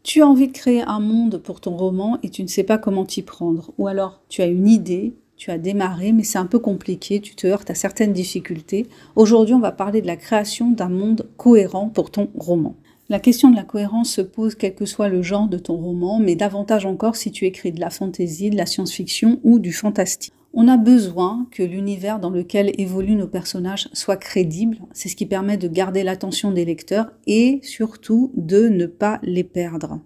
Tu as envie de créer un monde pour ton roman et tu ne sais pas comment t'y prendre. Ou alors tu as une idée, tu as démarré, mais c'est un peu compliqué, tu te heurtes à certaines difficultés. Aujourd'hui, on va parler de la création d'un monde cohérent pour ton roman. La question de la cohérence se pose quel que soit le genre de ton roman, mais davantage encore si tu écris de la fantasy, de la science-fiction ou du fantastique. On a besoin que l'univers dans lequel évoluent nos personnages soit crédible, c'est ce qui permet de garder l'attention des lecteurs et surtout de ne pas les perdre.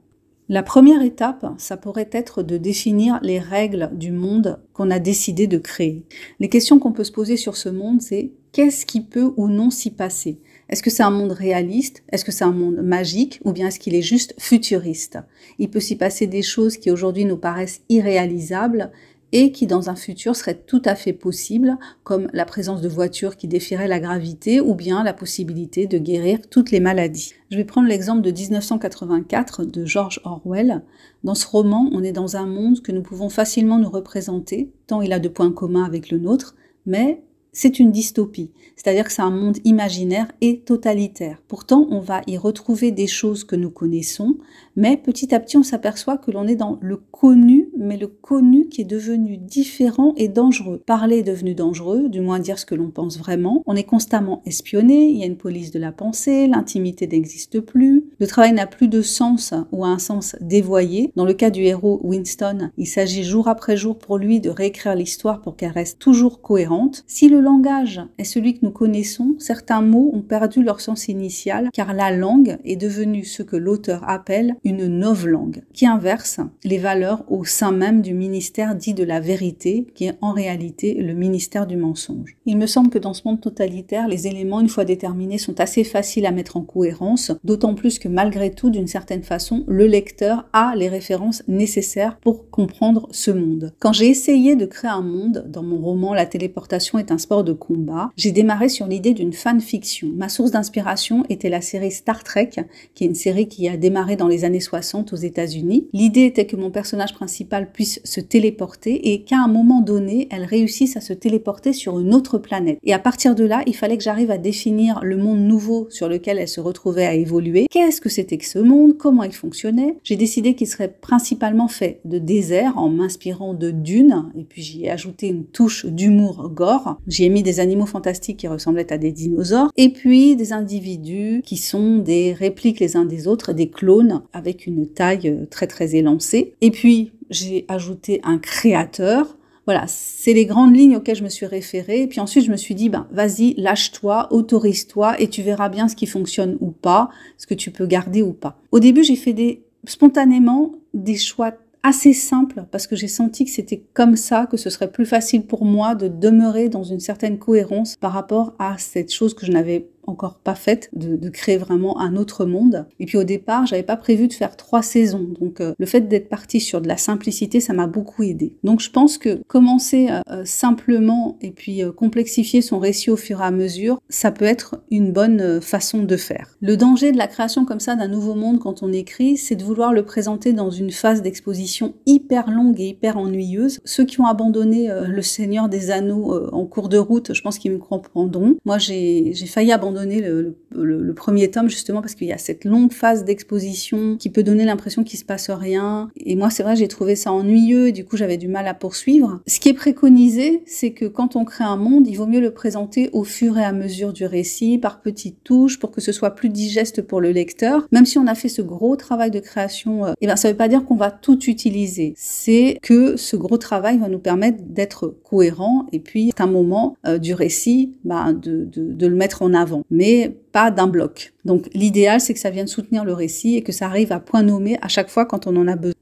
La première étape, ça pourrait être de définir les règles du monde qu'on a décidé de créer. Les questions qu'on peut se poser sur ce monde, c'est qu'est-ce qui peut ou non s'y passer ? Est-ce que c'est un monde réaliste ? Est-ce que c'est un monde magique ? Ou bien est-ce qu'il est juste futuriste ? Il peut s'y passer des choses qui aujourd'hui nous paraissent irréalisables et qui dans un futur seraient tout à fait possibles, comme la présence de voitures qui défieraient la gravité ou bien la possibilité de guérir toutes les maladies. Je vais prendre l'exemple de 1984 de George Orwell. Dans ce roman, on est dans un monde que nous pouvons facilement nous représenter, tant il a de points communs avec le nôtre, mais c'est une dystopie, c'est-à-dire que c'est un monde imaginaire et totalitaire. Pourtant, on va y retrouver des choses que nous connaissons, mais petit à petit, on s'aperçoit que l'on est dans le connu, mais le connu qui est devenu différent et dangereux. Parler est devenu dangereux, du moins dire ce que l'on pense vraiment. On est constamment espionné, il y a une police de la pensée, l'intimité n'existe plus, le travail n'a plus de sens ou a un sens dévoyé. Dans le cas du héros Winston, il s'agit jour après jour pour lui de réécrire l'histoire pour qu'elle reste toujours cohérente. Si le langage est celui que nous connaissons, certains mots ont perdu leur sens initial car la langue est devenue ce que l'auteur appelle une novlangue, qui inverse les valeurs au sein même du ministère dit de la vérité, qui est en réalité le ministère du mensonge. Il me semble que dans ce monde totalitaire, les éléments, une fois déterminés, sont assez faciles à mettre en cohérence, d'autant plus que malgré tout, d'une certaine façon, le lecteur a les références nécessaires pour comprendre ce monde. Quand j'ai essayé de créer un monde, dans mon roman La téléportation est un sport de combat, j'ai démarré sur l'idée d'une fanfiction. Ma source d'inspiration était la série Star Trek, qui est une série qui a démarré dans les années 60 aux États-Unis. L'idée était que mon personnage principal puisse se téléporter et qu'à un moment donné, elle réussisse à se téléporter sur une autre planète. Et à partir de là, il fallait que j'arrive à définir le monde nouveau sur lequel elle se retrouvait à évoluer. Qu'est-ce que c'était que ce monde ? Comment il fonctionnait ? J'ai décidé qu'il serait principalement fait de désert en m'inspirant de dunes et puis j'y ai ajouté une touche d'humour gore. J'y ai mis des animaux fantastiques qui ressemblaient à des dinosaures et puis des individus qui sont des répliques les uns des autres, des clones avec une taille très très élancée. Et puis j'ai ajouté un créateur. Voilà, c'est les grandes lignes auxquelles je me suis référée. Et puis ensuite, je me suis dit, vas-y, lâche-toi, autorise-toi et tu verras bien ce qui fonctionne ou pas, ce que tu peux garder ou pas. Au début, j'ai fait spontanément des choix assez simples parce que j'ai senti que c'était comme ça, que ce serait plus facile pour moi de demeurer dans une certaine cohérence par rapport à cette chose que je n'avais encore pas faite, de créer vraiment un autre monde. Et puis au départ, j'avais pas prévu de faire 3 saisons. Donc le fait d'être partie sur de la simplicité, ça m'a beaucoup aidé. Donc je pense que commencer simplement et puis complexifier son récit au fur et à mesure, ça peut être une bonne façon de faire. Le danger de la création comme ça d'un nouveau monde quand on écrit, c'est de vouloir le présenter dans une phase d'exposition hyper longue et hyper ennuyeuse. Ceux qui ont abandonné Le Seigneur des Anneaux en cours de route, je pense qu'ils me comprendront. Moi, j'ai failli abandonner le premier tome justement parce qu'il y a cette longue phase d'exposition qui peut donner l'impression qu'il se passe rien. Et moi, c'est vrai, j'ai trouvé ça ennuyeux et du coup, j'avais du mal à poursuivre. Ce qui est préconisé, c'est que quand on crée un monde, il vaut mieux le présenter au fur et à mesure du récit, par petites touches, pour que ce soit plus digeste pour le lecteur. Même si on a fait ce gros travail de création, ça veut pas dire qu'on va tout utiliser. C'est que ce gros travail va nous permettre d'être cohérent et puis à un moment du récit, de le mettre en avant. Mais pas d'un bloc. Donc l'idéal, c'est que ça vienne soutenir le récit et que ça arrive à point nommé à chaque fois quand on en a besoin.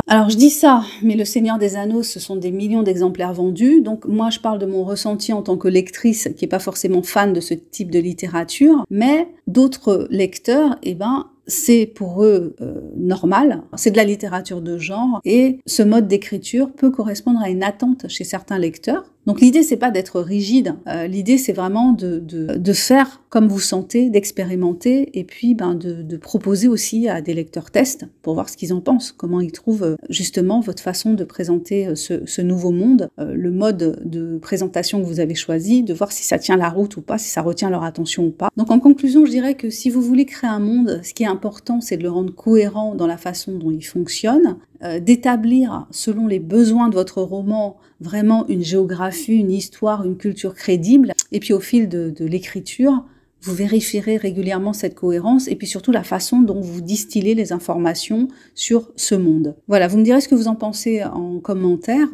Alors je dis ça, mais Le Seigneur des Anneaux, ce sont des millions d'exemplaires vendus, donc moi je parle de mon ressenti en tant que lectrice qui n'est pas forcément fan de ce type de littérature, mais d'autres lecteurs, c'est pour eux normal, c'est de la littérature de genre et ce mode d'écriture peut correspondre à une attente chez certains lecteurs. Donc l'idée, c'est pas d'être rigide, l'idée c'est vraiment de faire comme vous sentez, d'expérimenter et puis de proposer aussi à des lecteurs tests pour voir ce qu'ils en pensent, comment ils trouvent justement votre façon de présenter ce nouveau monde, le mode de présentation que vous avez choisi, de voir si ça tient la route ou pas, si ça retient leur attention ou pas. Donc en conclusion, je dirais que si vous voulez créer un monde, ce qui est important, c'est de le rendre cohérent dans la façon dont il fonctionne, d'établir selon les besoins de votre roman vraiment une géographie, une histoire, une culture crédible. Et puis au fil de l'écriture, vous vérifierez régulièrement cette cohérence et puis surtout la façon dont vous distillez les informations sur ce monde. Voilà, vous me direz ce que vous en pensez en commentaire.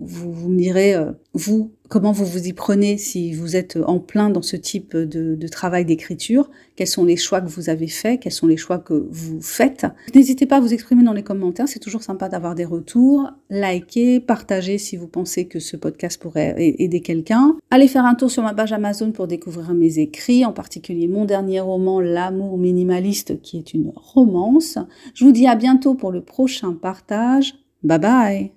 Vous me direz, vous, comment vous vous y prenez si vous êtes en plein dans ce type de travail d'écriture, quels sont les choix que vous avez faits, quels sont les choix que vous faites. N'hésitez pas à vous exprimer dans les commentaires, c'est toujours sympa d'avoir des retours. Likez, partagez si vous pensez que ce podcast pourrait aider quelqu'un. Allez faire un tour sur ma page Amazon pour découvrir mes écrits, en particulier mon dernier roman, L'amour minimaliste, qui est une romance. Je vous dis à bientôt pour le prochain partage. Bye bye!